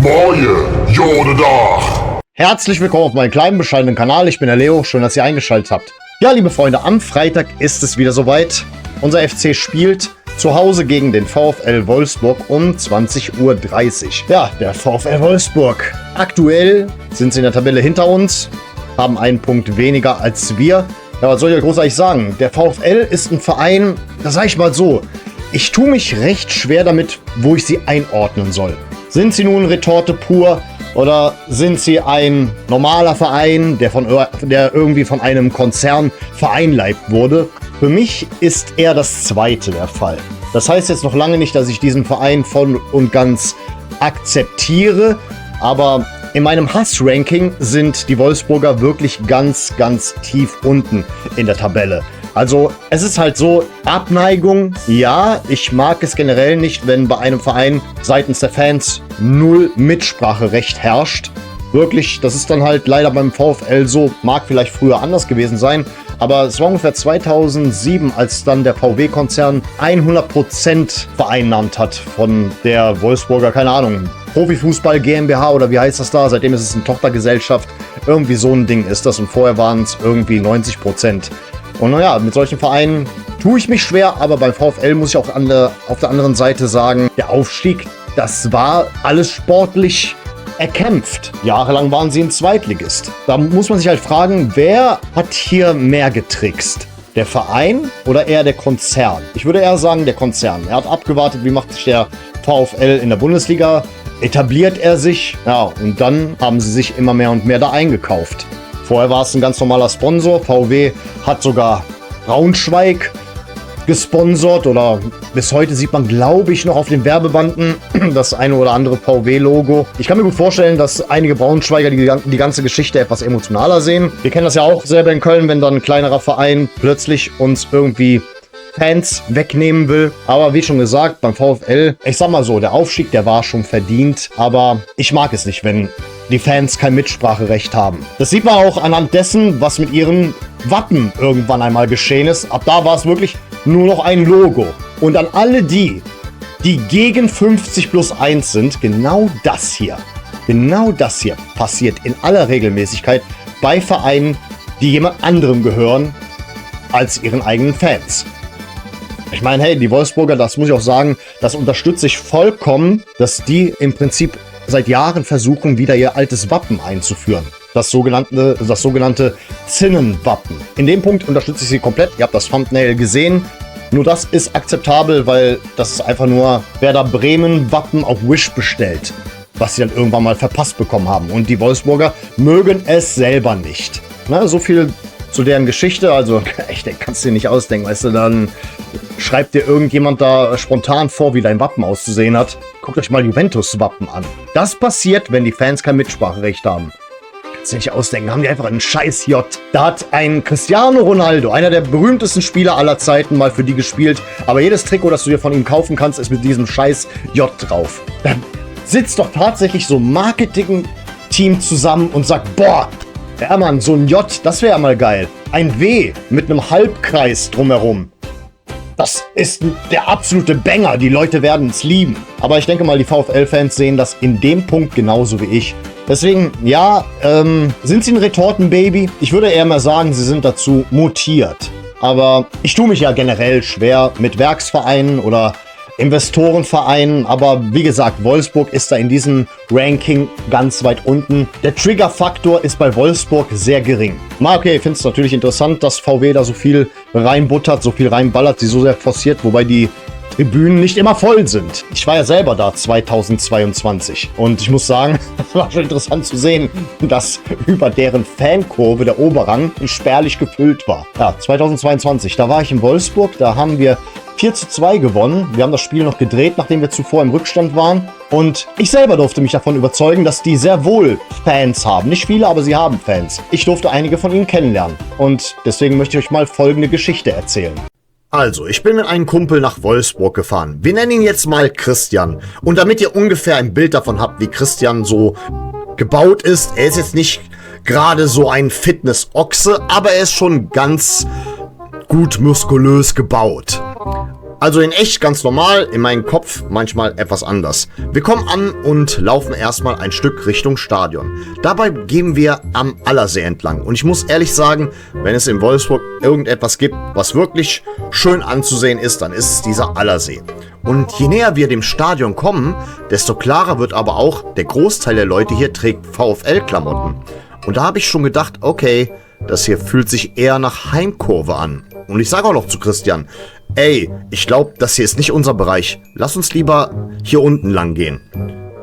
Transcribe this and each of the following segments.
Moje, Jodedach! Herzlich willkommen auf meinem kleinen, bescheidenen Kanal. Ich bin der Leo, schön, dass ihr eingeschaltet habt. Ja, liebe Freunde, am Freitag ist es wieder soweit. Unser FC spielt zu Hause gegen den VfL Wolfsburg um 20:30 Uhr. Ja, der VfL Wolfsburg. Aktuell sind sie in der Tabelle hinter uns, haben einen Punkt weniger als wir. Ja, was soll ich ja großartig sagen? Der VfL ist ein Verein, das sage ich mal so, ich tue mich recht schwer damit, wo ich sie einordnen soll. Sind sie nun Retorte pur oder sind sie ein normaler Verein, der irgendwie von einem Konzern vereinleibt wurde? Für mich ist eher das Zweite der Fall. Das heißt jetzt noch lange nicht, dass ich diesen Verein voll und ganz akzeptiere, aber in meinem Hassranking sind die Wolfsburger wirklich ganz, ganz tief unten in der Tabelle. Also es ist halt so, Abneigung, ja, ich mag es generell nicht, wenn bei einem Verein seitens der Fans null Mitspracherecht herrscht. Wirklich, das ist dann halt leider beim VfL so, mag vielleicht früher anders gewesen sein, aber es war ungefähr 2007, als dann der VW-Konzern 100% vereinnahmt hat von der Wolfsburger, keine Ahnung, Profifußball GmbH oder wie heißt das da? Seitdem ist es eine Tochtergesellschaft. Irgendwie so ein Ding ist das und vorher waren es irgendwie 90%. Und naja, mit solchen Vereinen tue ich mich schwer, aber beim VfL muss ich auch auf der anderen Seite sagen, der Aufstieg, das war alles sportlich erkämpft. Jahrelang waren sie ein Zweitligist. Da muss man sich halt fragen, wer hat hier mehr getrickst? Der Verein oder eher der Konzern? Ich würde eher sagen, der Konzern. Er hat abgewartet, wie macht sich der VfL in der Bundesliga, etabliert er sich, ja, und dann haben sie sich immer mehr und mehr da eingekauft. Vorher war es ein ganz normaler Sponsor. VW hat sogar Braunschweig gesponsert oder bis heute sieht man, glaube ich, noch auf den Werbebanden das eine oder andere VW-Logo. Ich kann mir gut vorstellen, dass einige Braunschweiger die ganze Geschichte etwas emotionaler sehen. Wir kennen das ja auch selber in Köln, wenn dann ein kleinerer Verein plötzlich uns irgendwie Fans wegnehmen will. Aber wie schon gesagt, beim VfL, ich sag mal so, der Aufstieg, der war schon verdient. Aber ich mag es nicht, wenn die Fans kein Mitspracherecht haben. Das sieht man auch anhand dessen, was mit ihren Wappen irgendwann einmal geschehen ist. Ab da war es wirklich nur noch ein Logo. Und an alle die gegen 50+1 sind, genau das hier passiert in aller Regelmäßigkeit bei Vereinen, die jemand anderem gehören als ihren eigenen Fans. Ich meine, hey, die Wolfsburger, das muss ich auch sagen, das unterstütze ich vollkommen, dass die im Prinzip seit Jahren versuchen, wieder ihr altes Wappen einzuführen. Das sogenannte Zinnenwappen. In dem Punkt unterstütze ich sie komplett. Ihr habt das Thumbnail gesehen. Nur das ist akzeptabel, weil das ist einfach nur Werder Bremen Wappen auf Wish bestellt, was sie dann irgendwann mal verpasst bekommen haben. Und die Wolfsburger mögen es selber nicht. Na, so viel zu deren Geschichte. Also, echt, kannst du dir nicht ausdenken. Weißt du, dann schreibt dir irgendjemand da spontan vor, wie dein Wappen auszusehen hat. Guckt euch mal Juventus-Wappen an. Das passiert, wenn die Fans kein Mitspracherecht haben. Kannst du nicht ausdenken, haben die einfach einen scheiß J. Da hat ein Cristiano Ronaldo, einer der berühmtesten Spieler aller Zeiten, mal für die gespielt. Aber jedes Trikot, das du dir von ihm kaufen kannst, ist mit diesem scheiß J drauf. Da sitzt doch tatsächlich so ein Marketing-Team zusammen und sagt, boah, ja Mann, so ein J, das wäre ja mal geil. Ein W mit einem Halbkreis drumherum. Das ist der absolute Banger. Die Leute werden es lieben. Aber ich denke mal, die VfL-Fans sehen das in dem Punkt genauso wie ich. Deswegen, ja, sind sie ein Retortenbaby? Ich würde eher mal sagen, sie sind dazu mutiert. Aber ich tue mich ja generell schwer mit Werksvereinen oder Investorenvereinen. Aber wie gesagt, Wolfsburg ist da in diesem Ranking ganz weit unten. Der Triggerfaktor ist bei Wolfsburg sehr gering. Okay, ich finde es natürlich interessant, dass VW da so viel reinbuttert, so viel reinballert, sie so sehr forciert, wobei die Tribünen nicht immer voll sind. Ich war ja selber da 2022 und ich muss sagen, das war schon interessant zu sehen, dass über deren Fankurve der Oberrang spärlich gefüllt war. Ja, 2022, da war ich in Wolfsburg, da haben wir 4:2 gewonnen. Wir haben das Spiel noch gedreht, nachdem wir zuvor im Rückstand waren. Und ich selber durfte mich davon überzeugen, dass die sehr wohl Fans haben. Nicht viele, aber sie haben Fans. Ich durfte einige von ihnen kennenlernen. Und deswegen möchte ich euch mal folgende Geschichte erzählen. Also, ich bin mit einem Kumpel nach Wolfsburg gefahren. Wir nennen ihn jetzt mal Christian. Und damit ihr ungefähr ein Bild davon habt, wie Christian so gebaut ist, er ist jetzt nicht gerade so ein Fitness-Ochse, aber er ist schon ganz gut muskulös gebaut. Also in echt ganz normal, in meinem Kopf manchmal etwas anders. Wir kommen an und laufen erstmal ein Stück Richtung Stadion. Dabei gehen wir am Allersee entlang. Und ich muss ehrlich sagen, wenn es in Wolfsburg irgendetwas gibt, was wirklich schön anzusehen ist, dann ist es dieser Allersee. Und je näher wir dem Stadion kommen, desto klarer wird aber auch, der Großteil der Leute hier trägt VfL-Klamotten. Und da habe ich schon gedacht, okay, das hier fühlt sich eher nach Heimkurve an. Und ich sage auch noch zu Christian, ey, ich glaube, das hier ist nicht unser Bereich. Lass uns lieber hier unten lang gehen.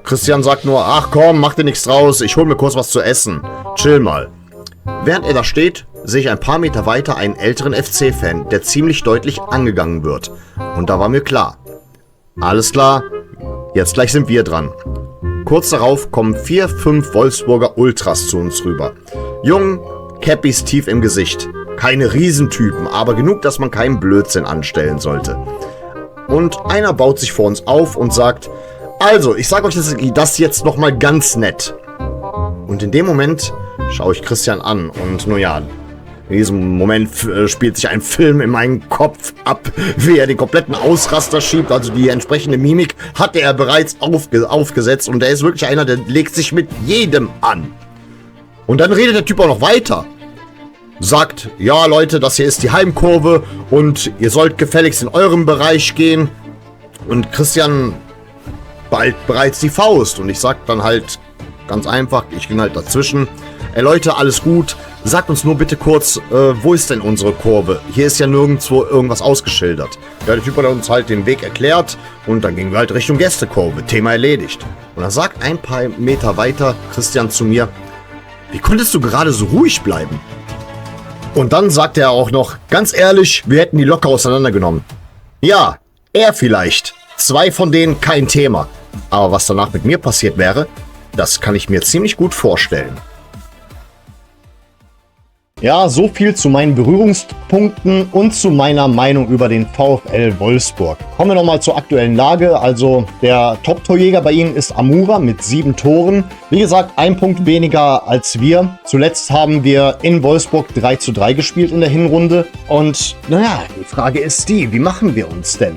Christian sagt nur, ach komm, mach dir nichts draus, ich hol mir kurz was zu essen. Chill mal. Während er da steht, sehe ich ein paar Meter weiter einen älteren FC-Fan, der ziemlich deutlich angegangen wird. Und da war mir klar. Alles klar, jetzt gleich sind wir dran. Kurz darauf kommen 4, 5 Wolfsburger Ultras zu uns rüber. Jung, Cappies tief im Gesicht. Keine Riesentypen, aber genug, dass man keinen Blödsinn anstellen sollte. Und einer baut sich vor uns auf und sagt, also, ich sage euch das jetzt nochmal ganz nett. Und in dem Moment schaue ich Christian an und nun ja, in diesem Moment spielt sich ein Film in meinem Kopf ab, wie er den kompletten Ausraster schiebt. Also die entsprechende Mimik hatte er bereits aufgesetzt und er ist wirklich einer, der legt sich mit jedem an. Und dann redet der Typ auch noch weiter. Sagt, ja Leute, das hier ist die Heimkurve und ihr sollt gefälligst in eurem Bereich gehen. Und Christian ballt bereits die Faust und ich sag dann halt ganz einfach, ich ging halt dazwischen. Ey Leute, alles gut, sagt uns nur bitte kurz, wo ist denn unsere Kurve? Hier ist ja nirgendwo irgendwas ausgeschildert. Ja, der Typ hat uns halt den Weg erklärt und dann gingen wir halt Richtung Gästekurve, Thema erledigt. Und dann sagt ein paar Meter weiter Christian zu mir, wie konntest du gerade so ruhig bleiben? Und dann sagt er auch noch, ganz ehrlich, wir hätten die locker auseinandergenommen. Ja, er vielleicht. 2 von denen kein Thema. Aber was danach mit mir passiert wäre, das kann ich mir ziemlich gut vorstellen. Ja, so viel zu meinen Berührungspunkten und zu meiner Meinung über den VfL Wolfsburg. Kommen wir nochmal zur aktuellen Lage. Also der Top-Torjäger bei ihnen ist Amura mit 7 Toren. Wie gesagt, 1 Punkt weniger als wir. Zuletzt haben wir in Wolfsburg 3:3 gespielt in der Hinrunde. Und naja, die Frage ist die, wie machen wir uns denn?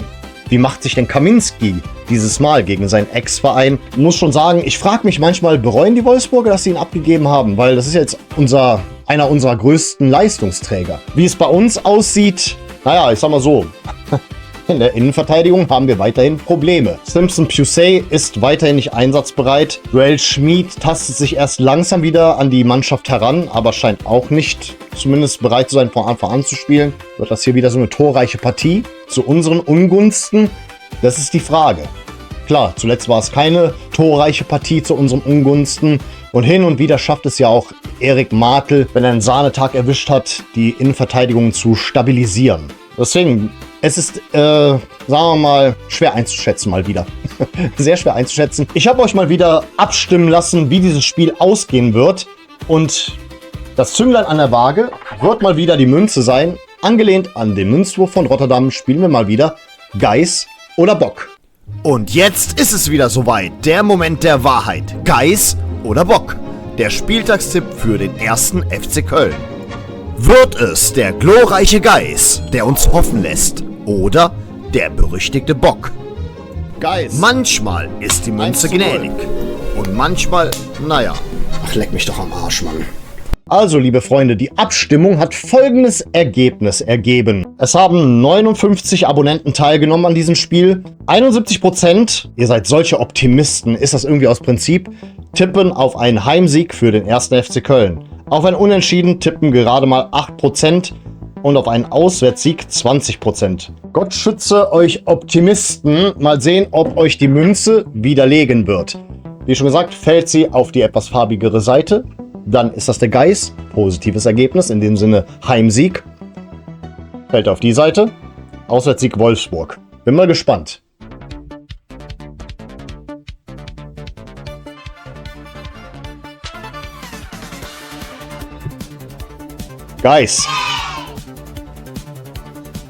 Wie macht sich denn Kaminski dieses Mal gegen seinen Ex-Verein? Ich muss schon sagen, ich frage mich manchmal, bereuen die Wolfsburger, dass sie ihn abgegeben haben? Weil das ist jetzt einer unserer größten Leistungsträger. Wie es bei uns aussieht, naja, ich sag mal so, in der Innenverteidigung haben wir weiterhin Probleme. Simpson Pusey ist weiterhin nicht einsatzbereit. Joel Schmid tastet sich erst langsam wieder an die Mannschaft heran, aber scheint auch nicht zumindest bereit zu sein, von Anfang an zu spielen. Wird das hier wieder so eine torreiche Partie zu unseren Ungunsten? Das ist die Frage. Klar, zuletzt war es keine torreiche Partie zu unseren Ungunsten. Und hin und wieder schafft es ja auch Erik Martel, wenn er einen Sahnetag erwischt hat, die Innenverteidigung zu stabilisieren. Deswegen, es ist, sagen wir mal, schwer einzuschätzen mal wieder. Sehr schwer einzuschätzen. Ich habe euch mal wieder abstimmen lassen, wie dieses Spiel ausgehen wird. Und das Zünglein an der Waage wird mal wieder die Münze sein. Angelehnt an den Münzwurf von Rotterdam spielen wir mal wieder Geiß oder Bock. Und jetzt ist es wieder soweit. Der Moment der Wahrheit. Geiß oder Bock? Der Spieltagstipp für den 1. FC Köln. Wird es der glorreiche Geiß, der uns hoffen lässt? Oder der berüchtigte Bock? Geiß. Manchmal ist die Münze gnädig. Und manchmal, naja. Ach, leck mich doch am Arsch, Mann. Also, liebe Freunde, die Abstimmung hat folgendes Ergebnis ergeben. Es haben 59 Abonnenten teilgenommen an diesem Spiel. 71%, ihr seid solche Optimisten, ist das irgendwie aus Prinzip, tippen auf einen Heimsieg für den 1. FC Köln. Auf ein Unentschieden tippen gerade mal 8% und auf einen Auswärtssieg 20%. Gott schütze euch Optimisten. Mal sehen, ob euch die Münze widerlegen wird. Wie schon gesagt, fällt sie auf die etwas farbigere Seite. Dann ist das der Geiß. Positives Ergebnis, in dem Sinne Heimsieg. Fällt auf die Seite. Auswärtssieg Wolfsburg. Bin mal gespannt. Geiß.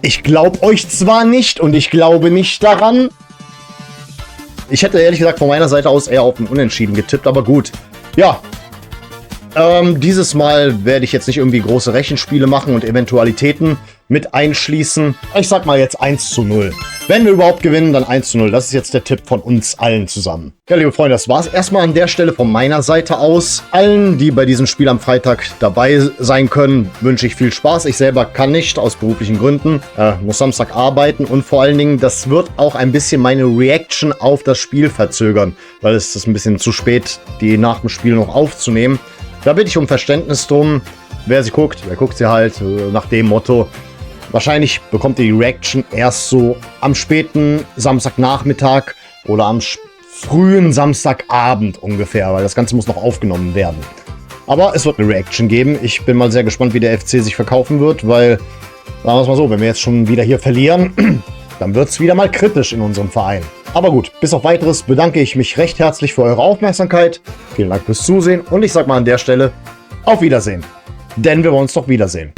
Ich glaube euch zwar nicht und ich glaube nicht daran. Ich hätte ehrlich gesagt von meiner Seite aus eher auf ein Unentschieden getippt, aber gut. Ja. Dieses Mal werde ich jetzt nicht irgendwie große Rechenspiele machen und Eventualitäten mit einschließen. Ich sag mal jetzt 1:0. Wenn wir überhaupt gewinnen, dann 1:0. Das ist jetzt der Tipp von uns allen zusammen. Ja, liebe Freunde, das war es erstmal an der Stelle von meiner Seite aus. Allen, die bei diesem Spiel am Freitag dabei sein können, wünsche ich viel Spaß. Ich selber kann nicht, aus beruflichen Gründen. Muss Samstag arbeiten und vor allen Dingen, das wird auch ein bisschen meine Reaction auf das Spiel verzögern, weil es ist ein bisschen zu spät, die nach dem Spiel noch aufzunehmen. Da bitte ich um Verständnis drum. Wer sie guckt, der guckt sie halt nach dem Motto. Wahrscheinlich bekommt ihr die Reaction erst so am späten Samstagnachmittag oder am frühen Samstagabend ungefähr, weil das Ganze muss noch aufgenommen werden. Aber es wird eine Reaction geben. Ich bin mal sehr gespannt, wie der FC sich verkaufen wird, weil, sagen wir es mal so, wenn wir jetzt schon wieder hier verlieren, dann wird es wieder mal kritisch in unserem Verein. Aber gut, bis auf Weiteres bedanke ich mich recht herzlich für eure Aufmerksamkeit. Vielen Dank fürs Zusehen und ich sage mal an der Stelle, auf Wiedersehen. Denn wir wollen uns doch wiedersehen.